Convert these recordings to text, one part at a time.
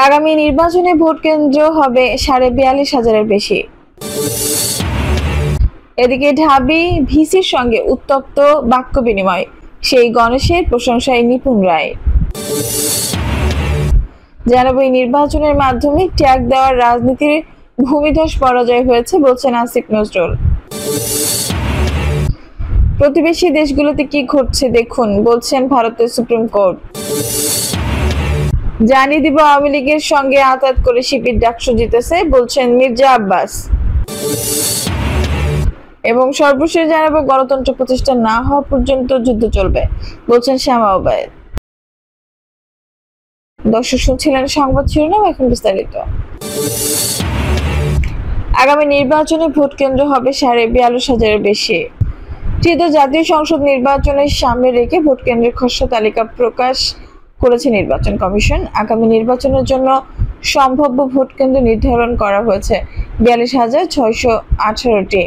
আগামী নির্বাচনে ভোট কেন্দ্র হবে ৪২,৫০০-এর বেশি। এদিকে ঢাবি ভিসির সঙ্গে উত্তপ্ত বাক্য বিনিময়, সেই গণেশের প্রশংসায় নিপুণ রায়। জানাবো এই নির্বাচনের মাধ্যমে ট্যাগ দেওয়ার রাজনীতির ভূমিধস পরাজয় হয়েছে বলছেন আসিফ নজরুল। প্রতিবেশী দেশগুলোতে কি ঘটছে দেখুন বলছেন ভারতের সুপ্রিম কোর্ট। জানিয়ে দিব আওয়ামী লীগের সঙ্গে আতাত করে শিবির ডাকসু জিতেছে বলছেন মির্জা আব্বাস। এবং সর্বশেষ জানাবো গণতন্ত্র প্রতিষ্ঠা না হওয়া পর্যন্ত যুদ্ধ চলবে বলছেন শ্যামা ওবায়েদ। দর্শক শুনছিলেন সংবাদ শিরোনাম, এখন বিস্তারিত। আগামী নির্বাচনে ভোট কেন্দ্র হবে ৪২,৫০০-এর বেশি। ত্রিদশ জাতীয় সংসদ নির্বাচনের সামনে রেখে ভোট কেন্দ্রের খসড়া তালিকা প্রকাশ করেছে নির্বাচন কমিশন। আগামী নির্বাচনের জন্য সম্ভাব্য ভোট কেন্দ্র নির্ধারণ করা হয়েছে ৪২,৬১৮টি।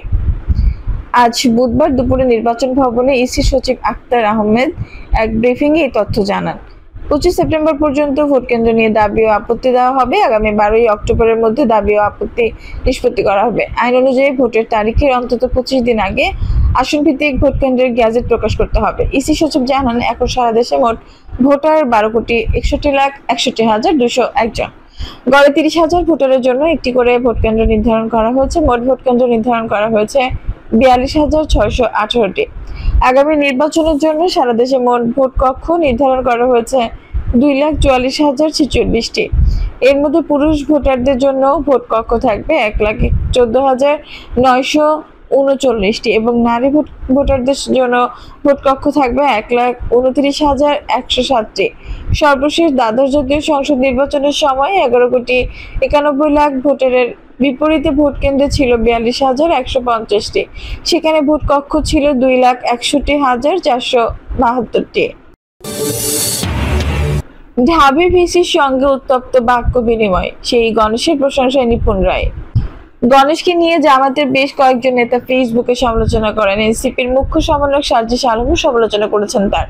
আজ বুধবার দুপুরে নির্বাচন ভবনে ইসি সচিব আক্তার আহমেদ এক ব্রিফিংয়ে এই তথ্য জানান। ২৫ সেপ্টেম্বর পর্যন্ত ভোট কেন্দ্র নিয়ে দাবি ও আপত্তি দেওয়া হবে। আগামী ১২ই অক্টোবরের মধ্যে দাবি ও আপত্তি নিষ্পত্তি করা হবে। আইন অনুযায়ী ভোটের তারিখের অন্তত ২৫ দিন আগে আসন ভিত্তিক ভোট কেন্দ্রের গ্যাজেট প্রকাশ করতে হবে। ইসি সচিব জানান, এখন সারা দেশে মোট ভোটার ১২,৬১,২০১ জন। গড়ে ৩০,০০০ ভোটারের জন্য একটি করে ভোট কেন্দ্র নির্ধারণ করা হয়েছে। মোট ভোট কেন্দ্র নির্ধারণ করা হয়েছে ৪২,৬১৮টি। আগামী নির্বাচনের জন্য সারা দেশে মোট ভোট কক্ষ নির্ধারণ করা হয়েছে ২,৪৪,০৪৬টি। এর মধ্যে পুরুষ ভোটারদের জন্য ভোট কক্ষ থাকবে ১,১৪,৯৩৯টি এবং নারী ভোটারদের জন্য ভোট কক্ষ থাকবে ১,২৯,১০৭টি। সর্বশেষ দ্বাদশ জাতীয় সংসদ নির্বাচনের সময় ১১,৯১,০০,০০০ ভোটারের বিপরীতে ভোট কেন্দ্র ছিল ৪২,১৫০টি। সেখানে ভোট কক্ষ ছিল ২,৬১,৪৭২টি। ঢাবি ভিসির সঙ্গে উত্তপ্ত বাক্য বিনিময়, সেই গণেশের প্রশংসায় নিপুণ রায়। গণেশকে নিয়ে জামাতের বেশ কয়েকজন নেতা ফেসবুকে সমালোচনা করেন। এনসিপির মুখ্য সমন্বয়ক সার্জিস আলমও সমালোচনা করেছেন তার।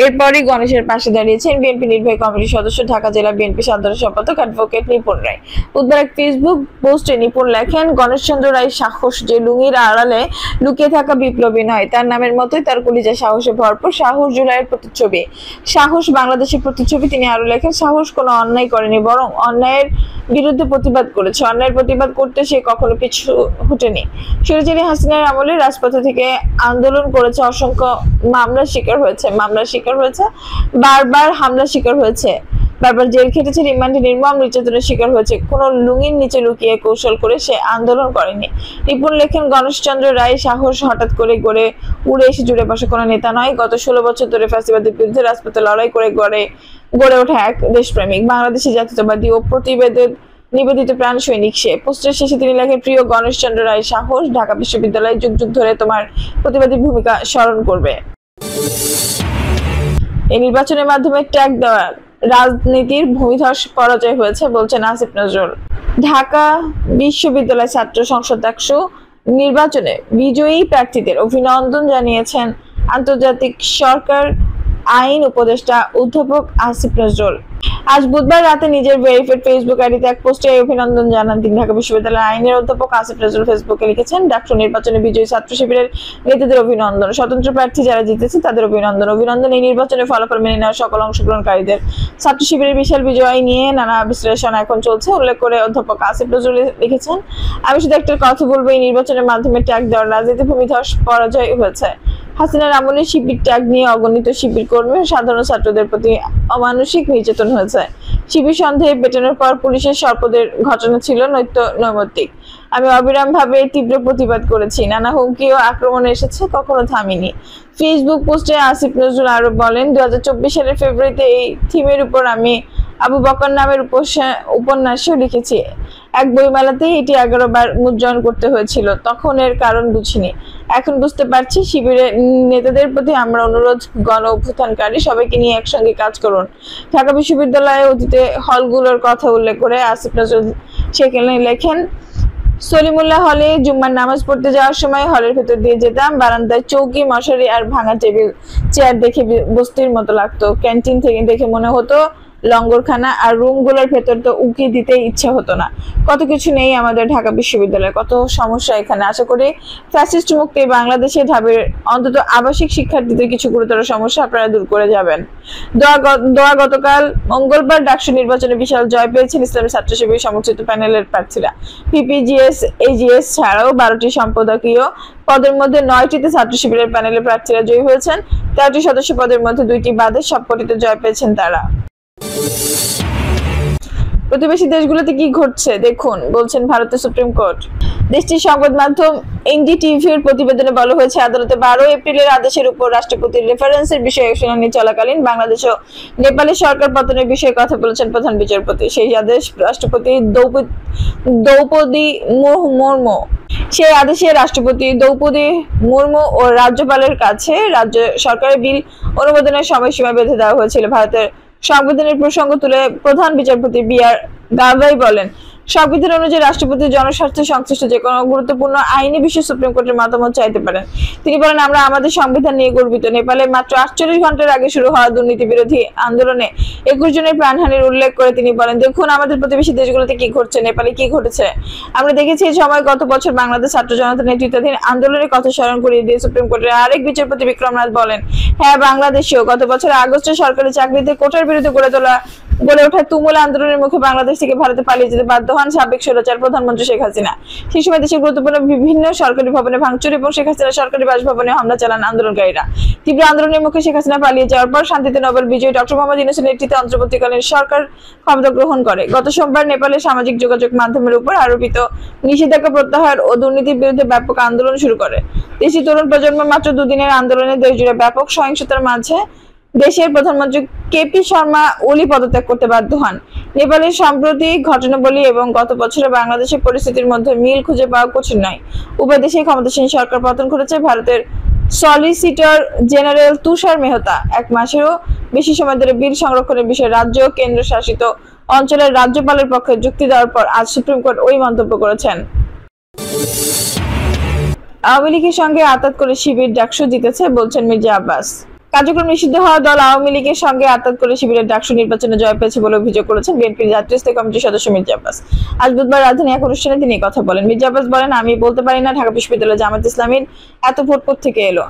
এরপরই গণেশের পাশে দাঁড়িয়েছেন বিএনপি নির্বাহী কমিটির সদস্য, ঢাকা জেলা বিএনপি সাধারণ সম্পাদক অ্যাডভোকেট নিপুণ রায়। বুধবার এক ফেসবুক পোস্টে নিপুণ লেখেন, গণেশচন্দ্র রায় সাহস যে লুঙ্গির আড়ালে লুকিয়ে থাকা বিপ্লবী নয়, তার নামের মতোই তার কলিজা সাহসে ভরপুর। সাহস জুলাইয়ের প্রতিচ্ছবি, সাহস বাংলাদেশের প্রতিচ্ছবি। তিনি আরো লেখেন, সাহস কোনো অন্যায় করেনি, বরং অন্যায়ের বিরুদ্ধে প্রতিবাদ করেছে। অন্যায়ের প্রতিবাদ করতে সে কখনো পিছু হটেনি। স্বৈরাচারী হাসিনার আমলে রাজপথে থেকে আন্দোলন করেছে, অসংখ্য মামলার শিকার হয়েছে, বারবার হামলার শিকার হয়েছে, বারবার জেল খেটেছে, রিমান্ডে নির্মম নির্যাতনের শিকার হয়েছে। কোন লুঙ্গির নিচে লুকিয়ে কৌশল করে সে আন্দোলন করেনি। নিপুণ লেখেন, গণেশচন্দ্র রায় সাহস হঠাৎ করে উড়ে এসে জুড়ে বসে কোনো নেতা নয়। গত ১৬ বছর ধরে ফ্যাসিবাদের বিরুদ্ধে রাজপথে লড়াই করে গড়ে ওঠা এক দেশপ্রেমিক, বাংলাদেশি জাতীয়তাবাদী ও নিবেদিত প্রাণ সৈনিক সে। পোস্টের শেষে তিনি লেখেন, প্রিয় গণেশচন্দ্র রায় সাহস, ঢাকা বিশ্ববিদ্যালয় যুগ যুগ ধরে তোমার প্রতিবাদী ভূমিকা স্মরণ করবে। এই নির্বাচনের মাধ্যমে ট্যাগ দেওয়ার রাজনীতির ভূমিধস পরাজয় হয়েছে বলছেন আসিফ নজরুল। ঢাকা বিশ্ববিদ্যালয় ছাত্র সংসদ ডাকসু নির্বাচনে বিজয়ী প্রার্থীদের অভিনন্দন জানিয়েছেন আন্তর্জাতিক সরকার আইন উপদেষ্টা অধ্যাপক আসিফ নজরুল। আজ বুধবার রাতে নিজের ভেরিফাইড ফেসবুক আইডিতে এক পোস্টে অভিনন্দন জানান তিনি। ঢাকা বিশ্ববিদ্যালয়ের আইনের অধ্যাপক আসিফ নজরুল ফেসবুকে লিখেছেন, ডাকসু নির্বাচনে বিজয়ী ছাত্র শিবিরের নেতাদের অভিনন্দন, স্বতন্ত্র প্রার্থী যারা জিতেছে তাদের অভিনন্দন। এই নির্বাচনের ফলাফল মেনে নেওয়া সকল অংশগ্রহণকারীদের। ছাত্র শিবিরের বিশাল বিজয় নিয়ে নানা বিশ্লেষণ এখন চলছে। উল্লেখ করে অধ্যাপক আসিফ নজরুল লিখেছেন, আমি শুধু একটা কথা বলবো, এই নির্বাচনের মাধ্যমে ট্যাগ দেওয়ার রাজনীতি ভূমিধস পরাজয় হয়েছে। হাসিনার আমলে শিবির ট্যাগ নিয়ে অগণিত শিবির কর্মী ও সাধারণ ছাত্রদের প্রতি অমানসিক নির্যাতন হয়েছে। শিবির সন্দেহে পেটানোর পর পুলিশের সর্পদের ঘটনা ছিল নৈমিত্তিক। আমি অবিরামভাবে তীব্র প্রতিবাদ করেছি, নানা হুমকি ও আক্রমণ এসেছে, কখনো থামিনি। ফেসবুক পোস্টে আসিফ নজরুল আরো বলেন, ২০২৪ সালের ফেব্রুয়ারিতে এই থিমের উপর আমি আবু বকর নামের উপন্যাসও লিখেছি। এক বইমেলাতেই এটি ১১ বার মুদ্রণ করতে হয়েছিল। তখন এর কারণ বুঝিনি, এখন বুঝতে পারছি। শিবিরের নেতাদের প্রতি আমরা অনুরোধ, গণ অভ্যুত্থানকারী সবাইকে নিয়ে একসঙ্গে কাজ করুন। ঢাকা বিশ্ববিদ্যালয়ে অতীতে হলগুলোর কথা উল্লেখ করে আসিফ নজরুল সেখানে লেখেন, সলিমুল্লাহ হলে জুম্মার নামাজ পড়তে যাওয়ার সময় হলের ভেতর দিয়ে যেতাম। বারান্দায় চৌকি, মশারি আর ভাঙা টেবিল চেয়ার দেখে বস্তির মতো লাগতো। ক্যান্টিন থেকে দেখে মনে হতো লঙ্গরখানা, আর রুমগুলোর ভেতর তো উকি দিতে ইচ্ছে হতো না। কত কিছু নেই আমাদের ঢাকা বিশ্ববিদ্যালয়ে, কত সমস্যা এখানে। আশা করি ফ্যাসিস্ট মুক্ত বাংলাদেশে ঢাবির অন্তত আবাসিক শিক্ষার্থীদের কিছু গুরুতর সমস্যা আপনারা দূর করে যাবেন। দোয়া গতকাল মঙ্গলবার ডাকসু নির্বাচনে বিশাল জয় পেয়েছেন ইসলামী ছাত্র শিবির সমর্থিত প্যানেলের প্রার্থীরা। পিপিজিএস, এজিএস ছাড়াও 12টি সম্পাদকীয় পদের মধ্যে 9টিতে ছাত্র শিবিরের প্যানেলের প্রার্থীরা জয়ী হয়েছেন। 13টি সদস্য পদের মধ্যে 2টি বাদে সবকটিতে জয় পেয়েছেন তারা। প্রতিবেশী দেশগুলোতে কি ঘটছে দেখুন, বলছেন ভারতের সুপ্রিম কোর্ট। দেশটির সংবাদ মাধ্যম এনডিটিভির প্রতিবেদনে বলা হয়েছে, আদালতে 12 এপ্রিলের আদেশের উপর রাষ্ট্রপতির রেফারেন্সের বিষয়ে শুনানি চলাকালীন বাংলাদেশ ও নেপালের সরকার পতনের বিষয়ে কথা বলেছেন প্রধান বিচারপতি। সেই আদেশ রাষ্ট্রপতি দ্রৌপদী মুর্মু সেই আদেশে রাষ্ট্রপতি দ্রৌপদী মুর্মু ও রাজ্যপালের কাছে রাজ্য সরকারের বিল অনুমোদনের সময়সীমা বেঁধে দেওয়া হয়েছিল। ভারতের সংবিধানের প্রসঙ্গ তুলে প্রধান বিচারপতি বি.আর. গাভাই বলেন, সংবিধান অনুযায়ী রাষ্ট্রপতি জনস্বার্থে সংশ্লিষ্ট যে কোনো গুরুত্বপূর্ণ আইনি বিষয়ে সুপ্রিম কোর্টের মতামত চাইতে পারেন। তিনি বলেন, আমরা আমাদের সংবিধান নিয়ে গর্বিত। নেপালে মাত্র 48 ঘন্টার আগে শুরু হওয়া দুর্নীতি বিরোধী আন্দোলনে 21 জনের প্রাণহানির উল্লেখ করে তিনি বলেন, দেখুন আমাদের প্রতিবেশী দেশগুলোতে কি ঘটছে, নেপালে কি ঘটেছে। আমরা দেখেছি এই সময় গত বছর বাংলাদেশ ছাত্র জনতার নেতৃত্বাধীন আন্দোলনের কথা স্মরণ করিয়ে দিয়ে সুপ্রিম কোর্টের আরেক বিচারপতি বিক্রমনাথ বলেন, হ্যাঁ বাংলাদেশেও গত বছর আগস্টে সরকারি চাকরিতে কোটার বিরুদ্ধে গড়ে ওঠা তুমুল আন্দোলনের মুখে বাংলাদেশ থেকে ভারতে পালিয়ে যেতে বাধ্য হন সাবেক স্বৈরাচার প্রধানমন্ত্রী শেখ হাসিনা। সেই সময় দেশের গুরুত্বপূর্ণ বিভিন্ন সরকারি ভবনে ভাঙচুর এবং শেখ হাসিনা সরকারি বাসভবনে হামলা চালান আন্দোলনকারীরা। তীব্র আন্দোলনের মুখে শেখ হাসিনা পালিয়ে যাওয়ার পর শান্তিতে নোবেল বিজয়ী ডক্টর মোহাম্মদ ইউনূসের নেতৃত্বে অন্তর্বর্তীকালীন সরকার ক্ষমতা গ্রহণ করে। গত সোমবার নেপালের সামাজিক যোগাযোগ মাধ্যমের উপর আরোপিত নিষেধাজ্ঞা প্রত্যাহার ও দুর্নীতির বিরুদ্ধে ব্যাপক আন্দোলন শুরু করে। দেশি তরুণ প্রজন্ম মাত্র 2 দিনের আন্দোলনে দেশজুড়ে ব্যাপক সহিংসতার মাঝে দেশের প্রধানমন্ত্রী কেপি শর্মা ওলি পদত্যাগ করতে বাধ্য হন। নেপালের সাম্প্রতিক ঘটনাবলী এবং গত বছরে বাংলাদেশের পরিস্থিতির মধ্যে মিল খুঁজে পাওয়া কঠিন নয়। উভয় দেশেই ক্ষমতাসীন সরকার পতন ঘটেছে। ভারতের সলিসিটর জেনারেল তুষার মেহতা 1 মাসেরও বেশি সময় ধরে বিল সংরক্ষণের বিষয়ে রাজ্য ও কেন্দ্র শাসিত অঞ্চলের রাজ্যপালের পক্ষে যুক্তি দেওয়ার পর আজ সুপ্রিম কোর্ট ওই মন্তব্য করেছেন। আওয়ামী লীগের সঙ্গে আঁতাত করে শিবির ডাকসু জিতেছে বলছেন মির্জা আব্বাস। কার্যক্রম নিষিদ্ধ হওয়া দল আওয়ামী লীগের সঙ্গে আঁতাত করে শিবিরের ডাকসু নির্বাচনে জয় পেয়েছে বলে অভিযোগ করেছেন বিএনপির জাতীয় স্থায়ী কমিটির সদস্য মির্জা আব্বাস। আজ বুধবার রাজধানী এক অনুষ্ঠানে তিনি কথা বলেন। মির্জা আব্বাস বলেন, আমি বলতে পারি না ঢাকা বিশ্ববিদ্যালয় জামাত ইসলামীর এত ভোট থেকে এলো,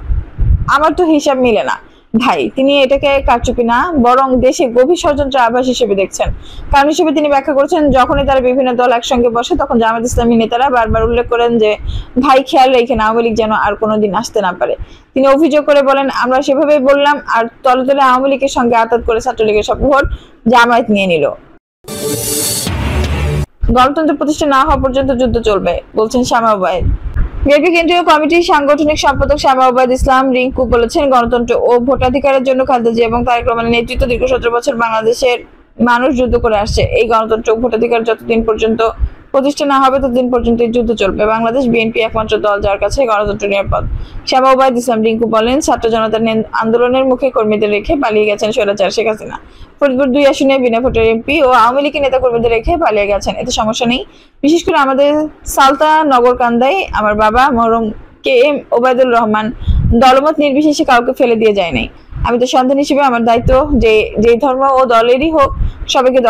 আমার তো হিসাব মিলে না ভাই। তিনি এটাকে কারচুপি না, বরং দেশে গভীর ষড়যন্ত্রের আভাস হিসেবে দেখছেন। কারণ হিসেবে তিনি ব্যাখ্যা করেছেন, যখনই তারা বিভিন্ন দল একসঙ্গে বসে তখন জামাত ইসলামী নেতারা বারবার উল্লেখ করেন যে ভাই খেয়াল রেখেন আওয়ামী লীগ যেন আর কোনোদিন আসতে না পারে। তিনি অভিযোগ করে বলেন, আমরা সেভাবেই বললাম, আর তলে তলে আওয়ামী লীগের সঙ্গে আঁতাত করে ছাত্রলীগের সব ভোট জামায়াত নিয়ে নিল। গণতন্ত্র প্রতিষ্ঠা না হওয়া পর্যন্ত যুদ্ধ চলবে বলছেন শামা ওবায়দ। বিএনপি কেন্দ্রীয় কমিটির সাংগঠনিক সম্পাদক শামা ওবায়দ ইসলাম রিংকু বলেছেন, গণতন্ত্র ও ভোটাধিকারের জন্য খালেদা জিয়া এবং তারেক রহমানের নেতৃত্বে দীর্ঘ 17 বছর বাংলাদেশের মানুষ যুদ্ধ করে আসছে। এই গণতন্ত্র ও ভোটাধিকার যতদিন পর্যন্ত প্রতিষ্ঠা না হবে ততদিন পর্যন্ত যুদ্ধ চলবে। বাংলাদেশ বিএনপি একমাত্র দল যার কাছে গণতন্ত্র নিরাপদ। শামা ওবায়দ ইসলাম রিংকু বলেন, ছাত্র জনতার আন্দোলনের মুখে কর্মীদের রেখে পালিয়ে গেছেন স্বৈরাচার শেখ হাসিনা। ফরিদপুর 2 আসনে বিনা ভোটের এমপি ও আওয়ামী লীগের নেতা কর্মীদের রেখে পালিয়ে গেছেন, এতে সমস্যা নেই। বিশেষ করে আমাদের সালতা নগরকান্দায় আমার বাবা মরহুম KM ওবায়দুর রহমান দলমত নির্বিশেষে কাউকে ফেলে দিয়ে যায় নাই। আমি তো সন্তান হিসেবে আমার দায়িত্ব যে ধর্ম ও দলেরই হোক সবাইকে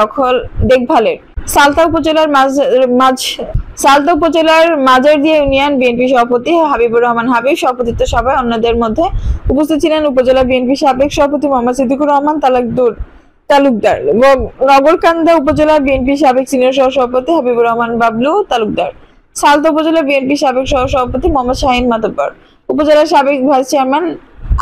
দেখভালের। সালতা উপজেলার মাজারদিয়া ইউনিয়ন বিএনপি সভাপতি হাবিবুর রহমান হাবিব সভাপতিত্ব সভায় অন্যদের মধ্যে উপস্থিত ছিলেন উপজেলা বিএনপি সাবেক সভাপতি মোহাম্মদ সিদ্দিকুর রহমান তালুকদার, নগরকান্দা উপজেলা বিএনপি সাবেক সিনিয়র সহসভাপতি হাবিবুর রহমান বাবলু তালুকদার, সালতা উপজেলা বিএনপি সাবেক সহসভাপতি মোহাম্মদ শাহিন মাতব্বর, উপজেলার সাবেক ভাইস চেয়ারম্যান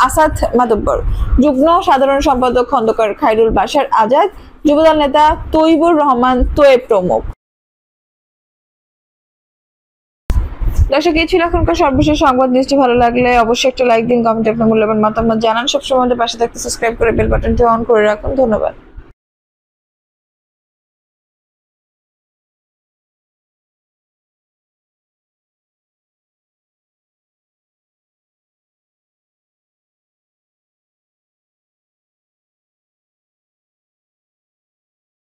আসাদ মাতব্বর, যুগ্ম সাধারণ সম্পাদক খন্দকার খায়রুল বাশার আজাদ, যুবদল নেতা তৈবুর রহমান তোয়েব প্রমুখ। দর্শক, এই ছিল এখনকার সর্বশেষ সংবাদ। নিউজটি ভালো লাগলে অবশ্যই একটা লাইক দিন, কমেন্টে আপনার মূল্যবান মতামত জানান। সবসময় আমাদের পাশে থাকতে সাবস্ক্রাইব করে বেল বাটনটি অন করে রাখুন। ধন্যবাদ।